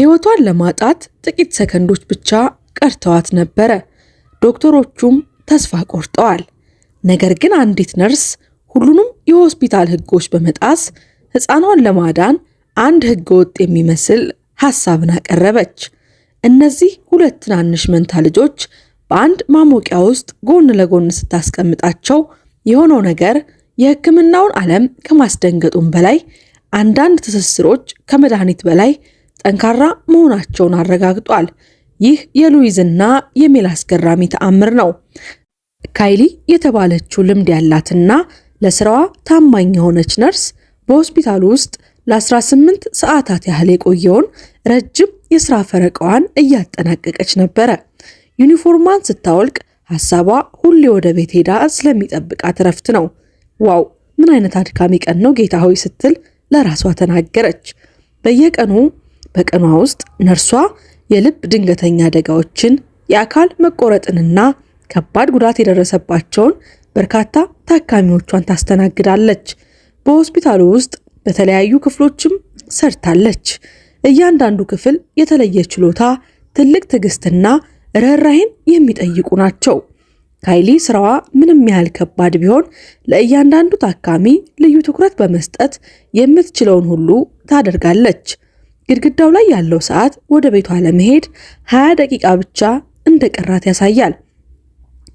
ሕይወቷን ለማጣት ጥቂት ሰከንዶች ብቻ ቀርተዋት ነበረ። ዶክተሮቹም ተስፋ ቆርጠዋል። ነገር ግን አንዲት ነርስ ሁሉንም የሆስፒታል ሕጎች በመጣስ ሕፃኗን ለማዳን አንድ ሕገ ወጥ የሚመስል ሐሳብን አቀረበች። እነዚህ ሁለት ትናንሽ መንታ ልጆች በአንድ ማሞቂያ ውስጥ ጎን ለጎን ስታስቀምጣቸው የሆነው ነገር የሕክምናውን ዓለም ከማስደንገጡም በላይ አንዳንድ ትስስሮች ከመድኃኒት በላይ ጠንካራ መሆናቸውን አረጋግጧል። ይህ የሉዊዝና የሜል አስገራሚ ተአምር ነው። ካይሊ የተባለችው ልምድ ያላትና ለስራዋ ታማኝ የሆነች ነርስ በሆስፒታሉ ውስጥ ለ18 ሰዓታት ያህል የቆየውን ረጅም የሥራ ፈረቃዋን እያጠናቀቀች ነበረ። ዩኒፎርሟን ስታወልቅ ሐሳቧ ሁሌ ወደ ቤት ሄዳ ስለሚጠብቃት እረፍት ነው። ዋው ምን አይነት አድካሚ ቀን ነው ጌታ ሆይ ስትል ለራሷ ተናገረች። በቀኗ ውስጥ ነርሷ የልብ ድንገተኛ አደጋዎችን፣ የአካል መቆረጥንና ከባድ ጉዳት የደረሰባቸውን በርካታ ታካሚዎቿን ታስተናግዳለች። በሆስፒታሉ ውስጥ በተለያዩ ክፍሎችም ሰርታለች። እያንዳንዱ ክፍል የተለየ ችሎታ፣ ትልቅ ትዕግስትና ርህራሄን የሚጠይቁ ናቸው። ካይሊ ስራዋ ምንም ያህል ከባድ ቢሆን ለእያንዳንዱ ታካሚ ልዩ ትኩረት በመስጠት የምትችለውን ሁሉ ታደርጋለች። ግድግዳው ላይ ያለው ሰዓት ወደ ቤቷ ለመሄድ 20 ደቂቃ ብቻ እንደቀራት ያሳያል።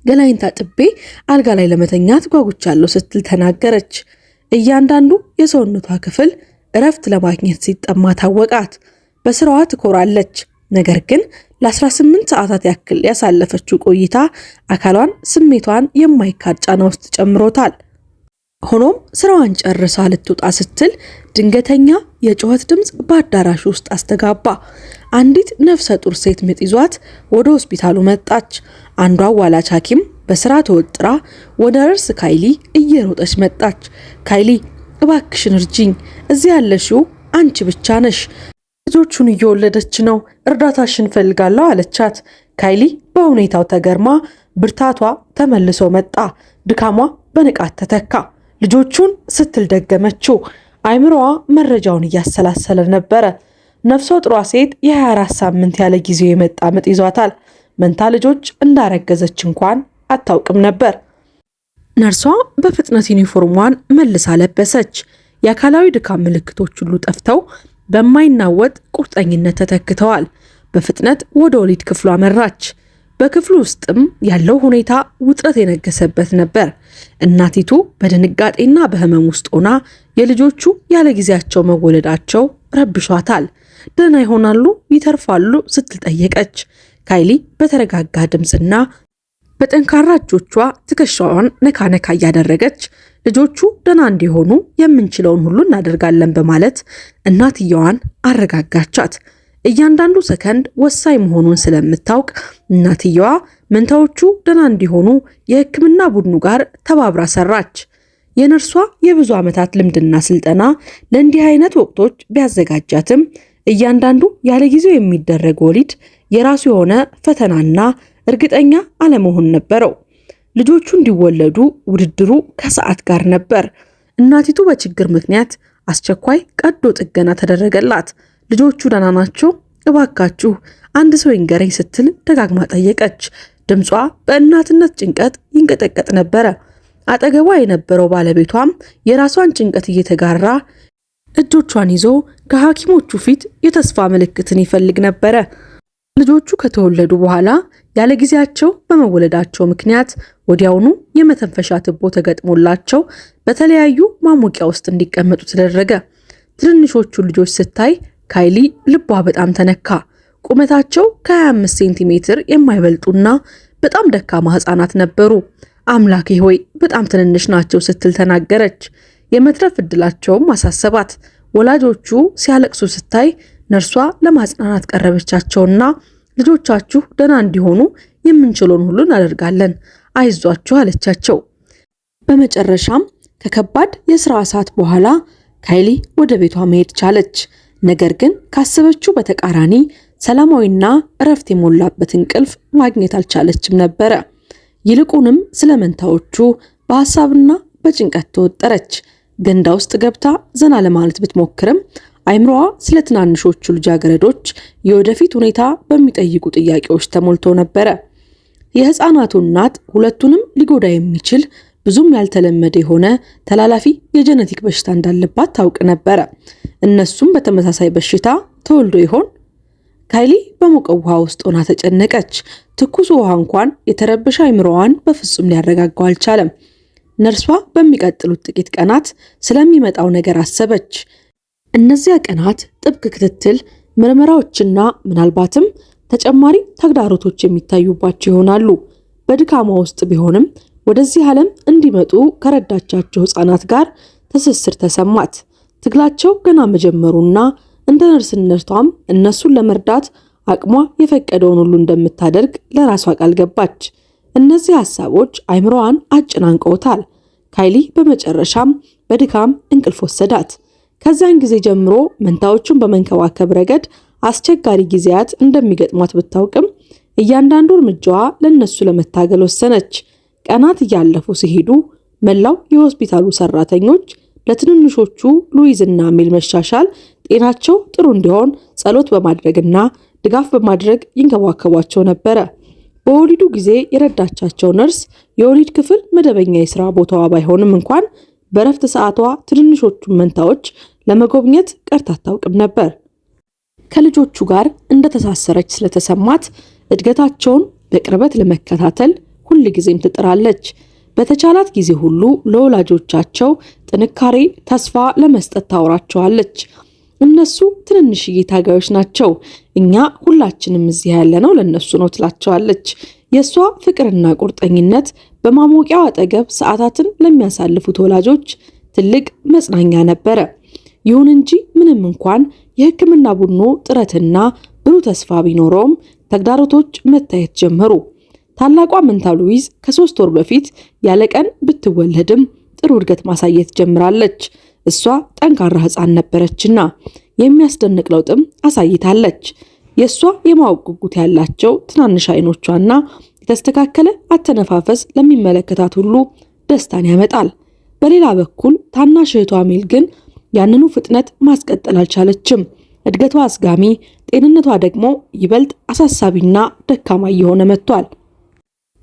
ገላይን ታጥቤ አልጋ ላይ ለመተኛት ጓጉቻለሁ ስትል ተናገረች። እያንዳንዱ የሰውነቷ ክፍል እረፍት ለማግኘት ሲጠማ ታወቃት። በስራዋ ትኮራለች። ነገር ግን ለ18 ሰዓታት ያክል ያሳለፈችው ቆይታ አካሏን፣ ስሜቷን የማይካድ ጫና ውስጥ ጨምሮታል። ሆኖም ስራዋን ጨርሳ ልትወጣ ስትል ድንገተኛ የጩኸት ድምፅ በአዳራሹ ውስጥ አስተጋባ። አንዲት ነፍሰ ጡር ሴት ምጥ ይዟት ወደ ሆስፒታሉ መጣች። አንዷ አዋላጅ ሐኪም በስራ ተወጥራ ወደ ነርስ ካይሊ እየሮጠች መጣች። ካይሊ እባክሽን እርጂኝ፣ እዚህ ያለሽው አንቺ ብቻ ነሽ። ልጆቹን እየወለደች ነው፣ እርዳታሽን ፈልጋለሁ አለቻት። ካይሊ በሁኔታው ተገርማ ብርታቷ ተመልሶ መጣ። ድካሟ በንቃት ተተካ። ልጆቹን ስትል ደገመችው። አይምሮዋ መረጃውን እያሰላሰለ ነበረ። ነፍሰ ጡሯ ሴት የ24 ሳምንት ያለ ጊዜው የመጣ ምጥ ይዟታል። መንታ ልጆች እንዳረገዘች እንኳን አታውቅም ነበር። ነርሷ በፍጥነት ዩኒፎርሟን መልሳ ለበሰች። የአካላዊ ድካም ምልክቶች ሁሉ ጠፍተው በማይናወጥ ቁርጠኝነት ተተክተዋል። በፍጥነት ወደ ወሊድ ክፍሉ አመራች። በክፍሉ ውስጥም ያለው ሁኔታ ውጥረት የነገሰበት ነበር። እናቲቱ በድንጋጤና በህመም ውስጥ ሆና የልጆቹ ያለ ጊዜያቸው መወለዳቸው ረብሿታል። ደህና ይሆናሉ? ይተርፋሉ? ስትል ጠየቀች። ካይሊ በተረጋጋ ድምፅና በጠንካራ እጆቿ ትከሻዋን ነካ ነካ እያደረገች ልጆቹ ደህና እንዲሆኑ የምንችለውን ሁሉ እናደርጋለን በማለት እናትየዋን አረጋጋቻት። እያንዳንዱ ሰከንድ ወሳኝ መሆኑን ስለምታውቅ እናትየዋ መንታዎቹ ደህና እንዲሆኑ የሕክምና ቡድኑ ጋር ተባብራ ሰራች። የነርሷ የብዙ ዓመታት ልምድና ስልጠና ለእንዲህ አይነት ወቅቶች ቢያዘጋጃትም እያንዳንዱ ያለ ጊዜው የሚደረግ ወሊድ የራሱ የሆነ ፈተናና እርግጠኛ አለመሆን ነበረው። ልጆቹ እንዲወለዱ ውድድሩ ከሰዓት ጋር ነበር። እናቲቱ በችግር ምክንያት አስቸኳይ ቀዶ ጥገና ተደረገላት። ልጆቹ ደህና ናቸው? እባካችሁ አንድ ሰው ይንገረኝ ስትል ደጋግማ ጠየቀች። ድምጿ በእናትነት ጭንቀት ይንቀጠቀጥ ነበረ። አጠገቧ የነበረው ባለቤቷም የራሷን ጭንቀት እየተጋራ እጆቿን ይዞ ከሐኪሞቹ ፊት የተስፋ ምልክትን ይፈልግ ነበረ። ልጆቹ ከተወለዱ በኋላ ያለ ጊዜያቸው በመወለዳቸው ምክንያት ወዲያውኑ የመተንፈሻ ትቦ ተገጥሞላቸው በተለያዩ ማሞቂያ ውስጥ እንዲቀመጡ ተደረገ። ትንንሾቹ ልጆች ስታይ ካይሊ ልቧ በጣም ተነካ። ቁመታቸው ከ25 ሴንቲሜትር የማይበልጡና በጣም ደካማ ህፃናት ነበሩ። አምላኬ ሆይ በጣም ትንንሽ ናቸው ስትል ተናገረች። የመትረፍ እድላቸውም አሳሰባት። ወላጆቹ ሲያለቅሱ ስታይ ነርሷ ለማጽናናት ቀረበቻቸውና ልጆቻችሁ ደህና እንዲሆኑ የምንችለውን ሁሉ እናደርጋለን፣ አይዟችሁ አለቻቸው። በመጨረሻም ከከባድ የስራ ሰዓት በኋላ ካይሊ ወደ ቤቷ መሄድ ቻለች። ነገር ግን ካሰበችው በተቃራኒ ሰላማዊና እረፍት የሞላበት እንቅልፍ ማግኘት አልቻለችም ነበረ። ይልቁንም ስለ መንታዎቹ በሐሳብና በጭንቀት ተወጠረች። ገንዳ ውስጥ ገብታ ዘና ለማለት ብትሞክርም አይምሮዋ ስለ ትናንሾቹ ልጃገረዶች የወደፊት ሁኔታ በሚጠይቁ ጥያቄዎች ተሞልቶ ነበረ። የህፃናቱ እናት ሁለቱንም ሊጎዳ የሚችል ብዙም ያልተለመደ የሆነ ተላላፊ የጄኔቲክ በሽታ እንዳለባት ታውቅ ነበረ። እነሱም በተመሳሳይ በሽታ ተወልዶ ይሆን? ካይሊ በሞቀ ውሃ ውስጥ ሆና ተጨነቀች። ትኩስ ውሃ እንኳን የተረበሸ አይምሮዋን በፍጹም ሊያረጋጋው አልቻለም። ነርሷ በሚቀጥሉት ጥቂት ቀናት ስለሚመጣው ነገር አሰበች። እነዚያ ቀናት ጥብቅ ክትትል፣ ምርመራዎችና ምናልባትም ተጨማሪ ተግዳሮቶች የሚታዩባቸው ይሆናሉ። በድካማ ውስጥ ቢሆንም ወደዚህ ዓለም እንዲመጡ ከረዳቻቸው ህፃናት ጋር ትስስር ተሰማት። ትግላቸው ገና መጀመሩና እንደ ነርስነቷም እነሱን ለመርዳት አቅሟ የፈቀደውን ሁሉ እንደምታደርግ ለራሷ ቃል ገባች። እነዚህ ሐሳቦች አይምሮዋን አጨናንቀውታል። ካይሊ በመጨረሻም በድካም እንቅልፍ ወሰዳት። ከዚያን ጊዜ ጀምሮ መንታዎቹን በመንከባከብ ረገድ አስቸጋሪ ጊዜያት እንደሚገጥሟት ብታውቅም እያንዳንዱ እርምጃዋ ለነሱ ለመታገል ወሰነች። ቀናት እያለፉ ሲሄዱ መላው የሆስፒታሉ ሰራተኞች ለትንንሾቹ ሉዊዝና ሜል መሻሻል ጤናቸው ጥሩ እንዲሆን ጸሎት በማድረግና ድጋፍ በማድረግ ይንከባከቧቸው ነበረ። በወሊዱ ጊዜ የረዳቻቸው ነርስ የወሊድ ክፍል መደበኛ የሥራ ቦታዋ ባይሆንም እንኳን በረፍት ሰዓቷ ትንንሾቹን መንታዎች ለመጎብኘት ቀርታ አታውቅም ነበር። ከልጆቹ ጋር እንደተሳሰረች ስለተሰማት እድገታቸውን በቅርበት ለመከታተል ሁል ጊዜም ትጥራለች። በተቻላት ጊዜ ሁሉ ለወላጆቻቸው ጥንካሬ፣ ተስፋ ለመስጠት ታወራቸዋለች። እነሱ ትንንሽዬ ታጋዮች ናቸው፣ እኛ ሁላችንም እዚህ ያለነው ለነሱ ነው ትላቸዋለች። የሷ ፍቅርና ቁርጠኝነት በማሞቂያው አጠገብ ሰዓታትን ለሚያሳልፉት ወላጆች ትልቅ መጽናኛ ነበረ። ይሁን እንጂ ምንም እንኳን የሕክምና ቡድኑ ጥረትና ብሩህ ተስፋ ቢኖረውም ተግዳሮቶች መታየት ጀመሩ። ታላቋ መንታ ሉዊዝ ከ3 ወር በፊት ያለቀን ብትወለድም ጥሩ እድገት ማሳየት ጀምራለች። እሷ ጠንካራ ሕፃን ነበረችና የሚያስደንቅ ለውጥም አሳይታለች። የእሷ የማወቅ ጉጉት ያላቸው ትናንሽ አይኖቿና የተስተካከለ አተነፋፈስ ለሚመለከታት ሁሉ ደስታን ያመጣል። በሌላ በኩል ታናሽ እህቷ ሜል ግን ያንኑ ፍጥነት ማስቀጠል አልቻለችም። እድገቷ አስጋሚ፣ ጤንነቷ ደግሞ ይበልጥ አሳሳቢና ደካማ እየሆነ መጥቷል።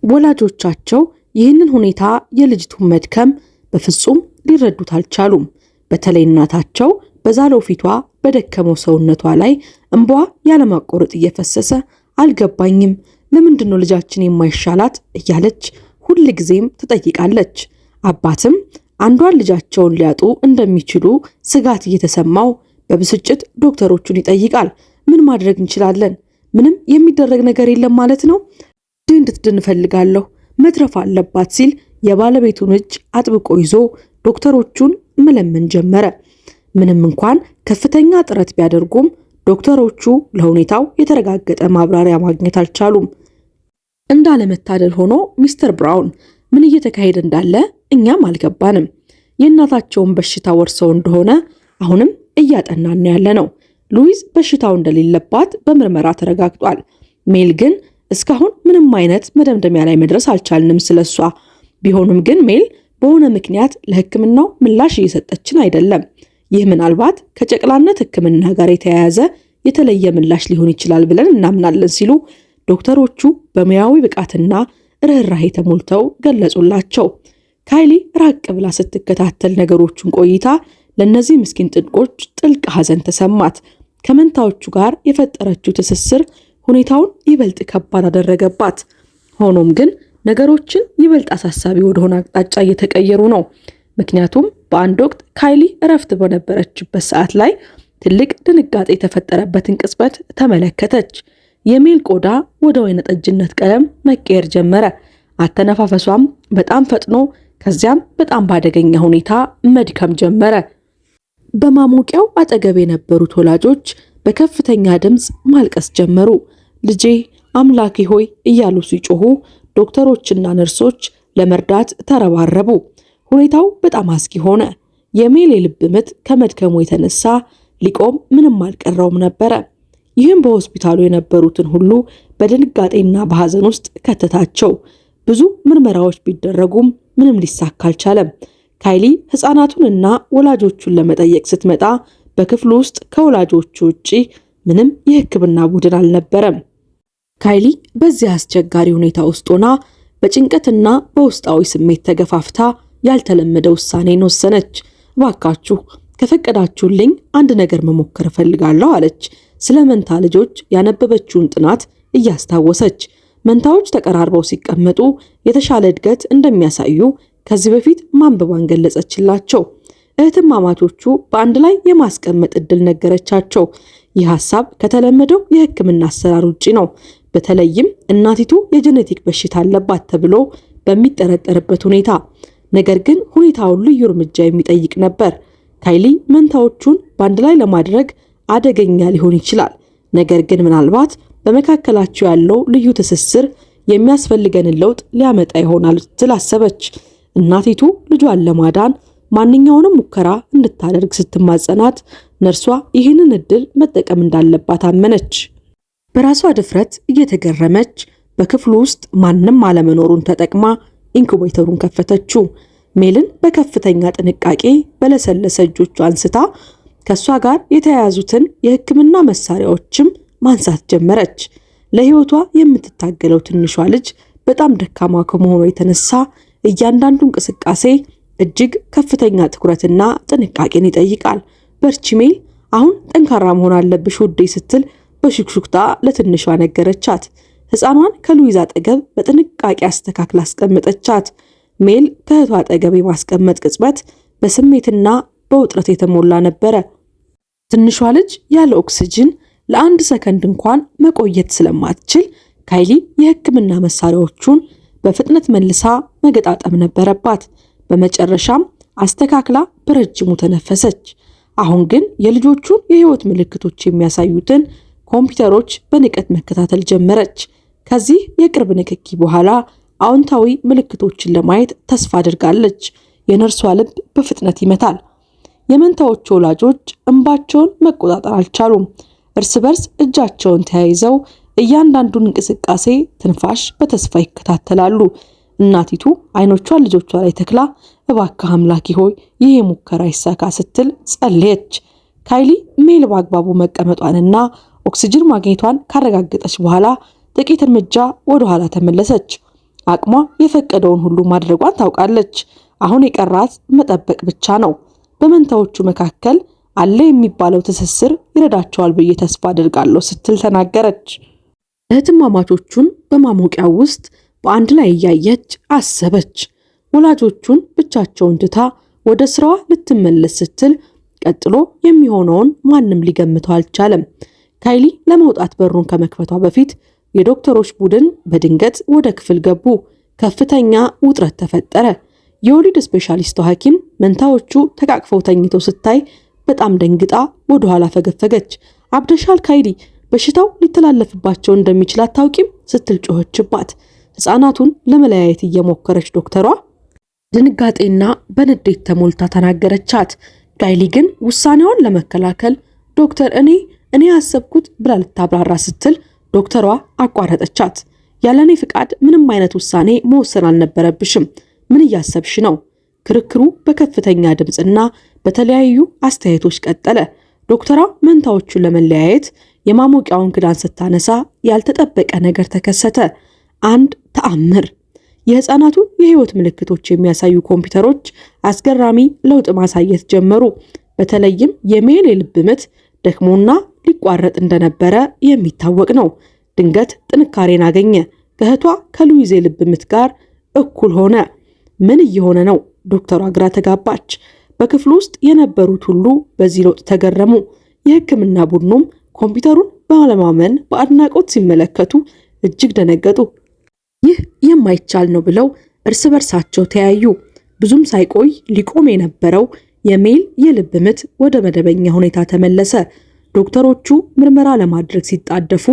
ወላጆቻቸው ይህንን ሁኔታ የልጅቱን መድከም በፍጹም ሊረዱት አልቻሉም። በተለይ እናታቸው በዛለው ፊቷ በደከመው ሰውነቷ ላይ እንቧ ያለማቋረጥ እየፈሰሰ አልገባኝም፣ ለምንድነው ልጃችን የማይሻላት እያለች ሁል ጊዜም ትጠይቃለች። አባትም አንዷን ልጃቸውን ሊያጡ እንደሚችሉ ስጋት እየተሰማው በብስጭት ዶክተሮቹን ይጠይቃል። ምን ማድረግ እንችላለን? ምንም የሚደረግ ነገር የለም ማለት ነው? እንድትድን እፈልጋለሁ፣ መትረፍ አለባት ሲል የባለቤቱን እጅ አጥብቆ ይዞ ዶክተሮቹን መለመን ጀመረ። ምንም እንኳን ከፍተኛ ጥረት ቢያደርጉም ዶክተሮቹ ለሁኔታው የተረጋገጠ ማብራሪያ ማግኘት አልቻሉም። እንዳለመታደል ሆኖ ሚስተር ብራውን ምን እየተካሄደ እንዳለ እኛም አልገባንም። የእናታቸውን በሽታ ወርሰው እንደሆነ አሁንም እያጠናን ያለ ነው። ሉዊዝ በሽታው እንደሌለባት በምርመራ ተረጋግጧል። ሜል ግን እስካሁን ምንም አይነት መደምደሚያ ላይ መድረስ አልቻልንም ስለሷ። ቢሆንም ግን ሜል በሆነ ምክንያት ለሕክምናው ምላሽ እየሰጠችን አይደለም። ይህ ምናልባት ከጨቅላነት ሕክምና ጋር የተያያዘ የተለየ ምላሽ ሊሆን ይችላል ብለን እናምናለን ሲሉ ዶክተሮቹ በሙያዊ ብቃትና ርህራሄ ተሞልተው ገለጹላቸው። ካይሊ ራቅ ብላ ስትከታተል ነገሮቹን ቆይታ ለነዚህ ምስኪን ጥንቆች ጥልቅ ሐዘን ተሰማት። ከመንታዎቹ ጋር የፈጠረችው ትስስር ሁኔታውን ይበልጥ ከባድ አደረገባት። ሆኖም ግን ነገሮችን ይበልጥ አሳሳቢ ወደሆነ አቅጣጫ እየተቀየሩ ነው። ምክንያቱም በአንድ ወቅት ካይሊ እረፍት በነበረችበት ሰዓት ላይ ትልቅ ድንጋጤ የተፈጠረበትን ቅጽበት ተመለከተች። የሜል ቆዳ ወደ ወይነ ጠጅነት ቀለም መቀየር ጀመረ። አተነፋፈሷም በጣም ፈጥኖ ከዚያም በጣም ባደገኛ ሁኔታ መድከም ጀመረ። በማሞቂያው አጠገብ የነበሩት ወላጆች በከፍተኛ ድምፅ ማልቀስ ጀመሩ። ልጄ አምላኬ ሆይ እያሉ ሲጮሁ ዶክተሮችና ነርሶች ለመርዳት ተረባረቡ። ሁኔታው በጣም አስጊ ሆነ። የሜል የልብ ምት ከመድከሙ የተነሳ ሊቆም ምንም አልቀረውም ነበረ። ይህም በሆስፒታሉ የነበሩትን ሁሉ በድንጋጤና በሐዘን ውስጥ ከተታቸው። ብዙ ምርመራዎች ቢደረጉም ምንም ሊሳካ አልቻለም። ካይሊ ሕፃናቱንና ወላጆቹን ለመጠየቅ ስትመጣ በክፍሉ ውስጥ ከወላጆቹ ውጪ ምንም የሕክምና ቡድን አልነበረም። ካይሊ በዚህ አስቸጋሪ ሁኔታ ውስጥ ሆና በጭንቀትና በውስጣዊ ስሜት ተገፋፍታ ያልተለመደ ውሳኔን ወሰነች። እባካችሁ ከፈቀዳችሁልኝ አንድ ነገር መሞከር እፈልጋለሁ አለች። ስለ መንታ ልጆች ያነበበችውን ጥናት እያስታወሰች መንታዎች ተቀራርበው ሲቀመጡ የተሻለ እድገት እንደሚያሳዩ ከዚህ በፊት ማንበቧን ገለጸችላቸው። እህትማማቾቹ በአንድ ላይ የማስቀመጥ እድል ነገረቻቸው። ይህ ሐሳብ ከተለመደው የሕክምና አሰራር ውጪ ነው። በተለይም እናቲቱ የጄኔቲክ በሽታ አለባት ተብሎ በሚጠረጠርበት ሁኔታ። ነገር ግን ሁኔታውን ልዩ እርምጃ የሚጠይቅ ነበር። ካይሊ መንታዎቹን በአንድ ላይ ለማድረግ አደገኛ ሊሆን ይችላል፣ ነገር ግን ምናልባት በመካከላቸው ያለው ልዩ ትስስር የሚያስፈልገንን ለውጥ ሊያመጣ ይሆናል ስላሰበች እናቲቱ ልጇን ለማዳን ማንኛውንም ሙከራ እንድታደርግ ስትማጸናት ነርሷ ይህንን እድል መጠቀም እንዳለባት አመነች። በራሷ ድፍረት እየተገረመች በክፍሉ ውስጥ ማንም አለመኖሩን ተጠቅማ ኢንኩቤተሩን ከፈተችው። ሜልን በከፍተኛ ጥንቃቄ በለሰለሰ እጆቿ አንስታ ከሷ ጋር የተያያዙትን የሕክምና መሳሪያዎችም ማንሳት ጀመረች። ለህይወቷ የምትታገለው ትንሿ ልጅ በጣም ደካማ ከመሆኗ የተነሳ እያንዳንዱ እንቅስቃሴ እጅግ ከፍተኛ ትኩረትና ጥንቃቄን ይጠይቃል። በርቺ ሜል፣ አሁን ጠንካራ መሆን አለብሽ ውዴ ስትል በሹክሹክታ ለትንሿ ነገረቻት። ሕፃኗን ከሉዊዝ አጠገብ በጥንቃቄ አስተካክላ አስቀመጠቻት። ሜል ከእህቷ አጠገብ የማስቀመጥ ቅጽበት በስሜትና በውጥረት የተሞላ ነበረ። ትንሿ ልጅ ያለ ኦክሲጅን ለአንድ ሰከንድ እንኳን መቆየት ስለማትችል ካይሊ የሕክምና መሳሪያዎቹን በፍጥነት መልሳ መገጣጠም ነበረባት። በመጨረሻም አስተካክላ በረጅሙ ተነፈሰች። አሁን ግን የልጆቹን የህይወት ምልክቶች የሚያሳዩትን ኮምፒውተሮች በንቀት መከታተል ጀመረች። ከዚህ የቅርብ ንክኪ በኋላ አዎንታዊ ምልክቶችን ለማየት ተስፋ አድርጋለች። የነርሷ ልብ በፍጥነት ይመታል። የመንታዎቹ ወላጆች እንባቸውን መቆጣጠር አልቻሉም። እርስ በርስ እጃቸውን ተያይዘው እያንዳንዱን እንቅስቃሴ ትንፋሽ በተስፋ ይከታተላሉ። እናቲቱ አይኖቿን ልጆቿ ላይ ተክላ እባክህ አምላኬ ሆይ ይህ ሙከራ ይሳካ ስትል ጸለየች። ካይሊ ሜል በአግባቡ መቀመጧንና ኦክሲጅን ማግኘቷን ካረጋገጠች በኋላ ጥቂት እርምጃ ወደ ኋላ ተመለሰች። አቅሟ የፈቀደውን ሁሉ ማድረጓን ታውቃለች። አሁን የቀራት መጠበቅ ብቻ ነው። በመንታዎቹ መካከል አለ የሚባለው ትስስር ይረዳቸዋል ብዬ ተስፋ አድርጋለሁ ስትል ተናገረች። እህትማማቾቹን በማሞቂያው ውስጥ በአንድ ላይ እያየች አሰበች። ወላጆቹን ብቻቸውን ትታ ወደ ስራዋ ልትመለስ ስትል ቀጥሎ የሚሆነውን ማንም ሊገምተው አልቻለም። ካይሊ ለመውጣት በሩን ከመክፈቷ በፊት የዶክተሮች ቡድን በድንገት ወደ ክፍል ገቡ። ከፍተኛ ውጥረት ተፈጠረ። የወሊድ ስፔሻሊስቷ ሐኪም መንታዎቹ ተቃቅፈው ተኝተው ስታይ በጣም ደንግጣ ወደ ኋላ ፈገፈገች። አብደሻል ካይሊ፣ በሽታው ሊተላለፍባቸው እንደሚችል አታውቂም ስትል ጮኸችባት። ሕፃናቱን ለመለያየት እየሞከረች ዶክተሯ ድንጋጤና በንዴት ተሞልታ ተናገረቻት። ካይሊ ግን ውሳኔዋን ለመከላከል ዶክተር እኔ ያሰብኩት ብላ ልታብራራ ስትል ዶክተሯ አቋረጠቻት። ያለኔ ፍቃድ ምንም አይነት ውሳኔ መወሰን አልነበረብሽም። ምን እያሰብሽ ነው? ክርክሩ በከፍተኛ ድምፅና በተለያዩ አስተያየቶች ቀጠለ። ዶክተሯ መንታዎቹን ለመለያየት የማሞቂያውን ክዳን ስታነሳ ያልተጠበቀ ነገር ተከሰተ። አንድ ተአምር! የሕፃናቱን የህይወት ምልክቶች የሚያሳዩ ኮምፒውተሮች አስገራሚ ለውጥ ማሳየት ጀመሩ። በተለይም የሜል የልብ ምት ደክሞና ሊቋረጥ እንደነበረ የሚታወቅ ነው። ድንገት ጥንካሬን አገኘ። ከእህቷ ከሉዊዝ የልብ ምት ጋር እኩል ሆነ። ምን እየሆነ ነው? ዶክተሯ ግራ ተጋባች። በክፍሉ ውስጥ የነበሩት ሁሉ በዚህ ለውጥ ተገረሙ። የሕክምና ቡድኑም ኮምፒውተሩን ባለማመን በአድናቆት ሲመለከቱ እጅግ ደነገጡ። ይህ የማይቻል ነው ብለው እርስ በርሳቸው ተያዩ። ብዙም ሳይቆይ ሊቆም የነበረው የሜል የልብ ምት ወደ መደበኛ ሁኔታ ተመለሰ። ዶክተሮቹ ምርመራ ለማድረግ ሲጣደፉ፣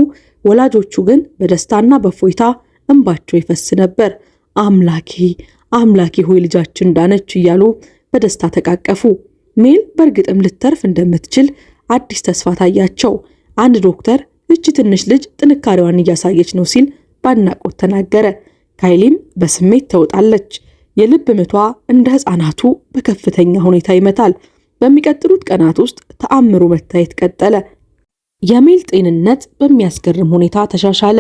ወላጆቹ ግን በደስታና በፎይታ እንባቸው ይፈስ ነበር። አምላኬ ሆይ ልጃችን ዳነች እያሉ በደስታ ተቃቀፉ። ሜል በእርግጥም ልተርፍ እንደምትችል አዲስ ተስፋ ታያቸው። አንድ ዶክተር እቺ ትንሽ ልጅ ጥንካሬዋን እያሳየች ነው ሲል በአድናቆት ተናገረ። ካይሊም በስሜት ተውጣለች። የልብ ምቷ እንደ ሕፃናቱ በከፍተኛ ሁኔታ ይመታል። በሚቀጥሉት ቀናት ውስጥ ተአምሩ መታየት ቀጠለ። የሜል ጤንነት በሚያስገርም ሁኔታ ተሻሻለ።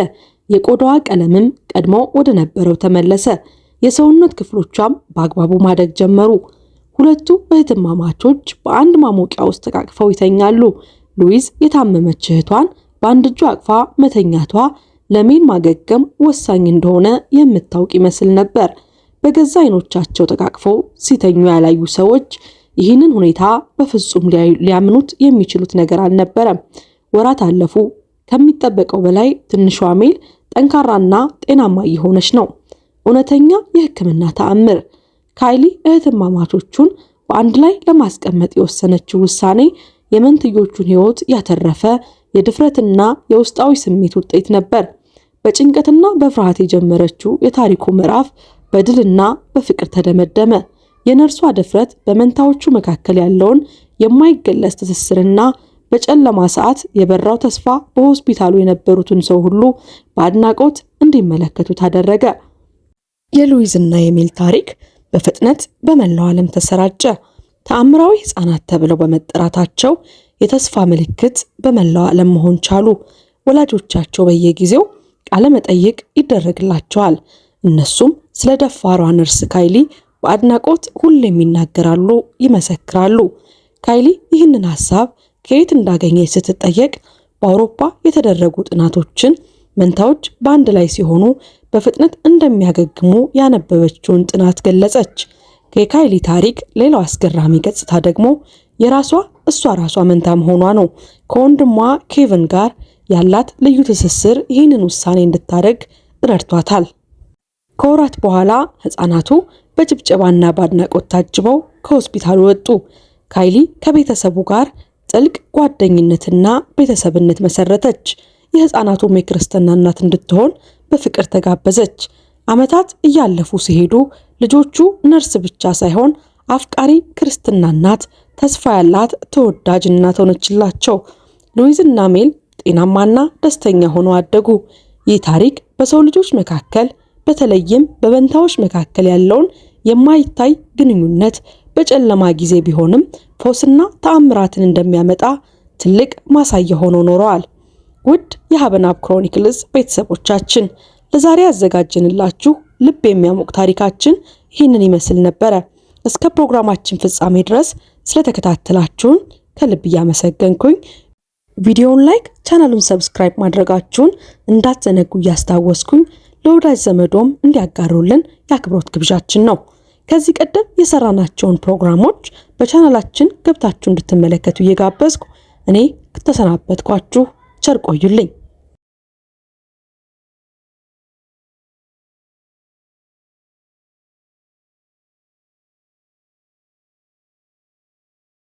የቆዳዋ ቀለምም ቀድሞ ወደ ነበረው ተመለሰ። የሰውነት ክፍሎቿም በአግባቡ ማደግ ጀመሩ። ሁለቱ እህትማማቾች በአንድ ማሞቂያ ውስጥ ተቃቅፈው ይተኛሉ። ሉዊዝ የታመመች እህቷን በአንድ እጇ አቅፋ መተኛቷ ለሜል ማገገም ወሳኝ እንደሆነ የምታውቅ ይመስል ነበር። በገዛ አይኖቻቸው ተቃቅፈው ሲተኙ ያላዩ ሰዎች ይህንን ሁኔታ በፍጹም ሊያምኑት የሚችሉት ነገር አልነበረም። ወራት አለፉ። ከሚጠበቀው በላይ ትንሿ ሜል ጠንካራና ጤናማ እየሆነች ነው። እውነተኛ የሕክምና ተአምር። ካይሊ እህትማማቾቹን በአንድ ላይ ለማስቀመጥ የወሰነችው ውሳኔ የመንትዮቹን ሕይወት ያተረፈ የድፍረትና የውስጣዊ ስሜት ውጤት ነበር። በጭንቀትና በፍርሃት የጀመረችው የታሪኩ ምዕራፍ በድልና በፍቅር ተደመደመ። የነርሷ ድፍረት በመንታዎቹ መካከል ያለውን የማይገለጽ ትስስርና በጨለማ ሰዓት የበራው ተስፋ በሆስፒታሉ የነበሩትን ሰው ሁሉ በአድናቆት እንዲመለከቱት አደረገ። የሉዊዝና የሜል ታሪክ በፍጥነት በመላው ዓለም ተሰራጨ። ተአምራዊ ሕፃናት ተብለው በመጠራታቸው የተስፋ ምልክት በመላው ዓለም መሆን ቻሉ። ወላጆቻቸው በየጊዜው ቃለ መጠይቅ ይደረግላቸዋል። እነሱም ስለ ደፋሯ ነርስ ካይሊ በአድናቆት ሁሌም ይናገራሉ፣ ይመሰክራሉ። ካይሊ ይህንን ሐሳብ ከየት እንዳገኘች ስትጠየቅ በአውሮፓ የተደረጉ ጥናቶችን መንታዎች በአንድ ላይ ሲሆኑ በፍጥነት እንደሚያገግሙ ያነበበችውን ጥናት ገለጸች። የካይሊ ታሪክ ሌላው አስገራሚ ገጽታ ደግሞ እሷ ራሷ መንታ መሆኗ ነው። ከወንድሟ ኬቪን ጋር ያላት ልዩ ትስስር ይህንን ውሳኔ እንድታደርግ ረድቷታል። ከወራት በኋላ ሕፃናቱ በጭብጨባና በአድናቆት ታጅበው ከሆስፒታሉ ወጡ። ካይሊ ከቤተሰቡ ጋር ጥልቅ ጓደኝነትና ቤተሰብነት መሰረተች። የሕፃናቱ የክርስትና እናት እንድትሆን በፍቅር ተጋበዘች። ዓመታት እያለፉ ሲሄዱ ልጆቹ ነርስ ብቻ ሳይሆን አፍቃሪ ክርስትና እናት፣ ተስፋ ያላት ተወዳጅ እናት ሆነችላቸው። ሉዊዝና ሜል ጤናማና ደስተኛ ሆነው አደጉ። ይህ ታሪክ በሰው ልጆች መካከል በተለይም በመንታዎች መካከል ያለውን የማይታይ ግንኙነት በጨለማ ጊዜ ቢሆንም ፈውስና ተአምራትን እንደሚያመጣ ትልቅ ማሳያ ሆነው ኖረዋል። ውድ የሀበናብ ክሮኒክልስ ቤተሰቦቻችን ለዛሬ ያዘጋጀንላችሁ ልብ የሚያሞቅ ታሪካችን ይህንን ይመስል ነበረ። እስከ ፕሮግራማችን ፍጻሜ ድረስ ስለተከታተላችሁን ከልብ እያመሰገንኩኝ ቪዲዮውን ላይክ፣ ቻናሉን ሰብስክራይብ ማድረጋችሁን እንዳትዘነጉ እያስታወስኩኝ ለወዳጅ ዘመዶም እንዲያጋሩልን የአክብሮት ግብዣችን ነው። ከዚህ ቀደም የሰራናቸውን ፕሮግራሞች በቻናላችን ገብታችሁ እንድትመለከቱ እየጋበዝኩ እኔ ተሰናበትኳችሁ። ቸር ቆዩልኝ።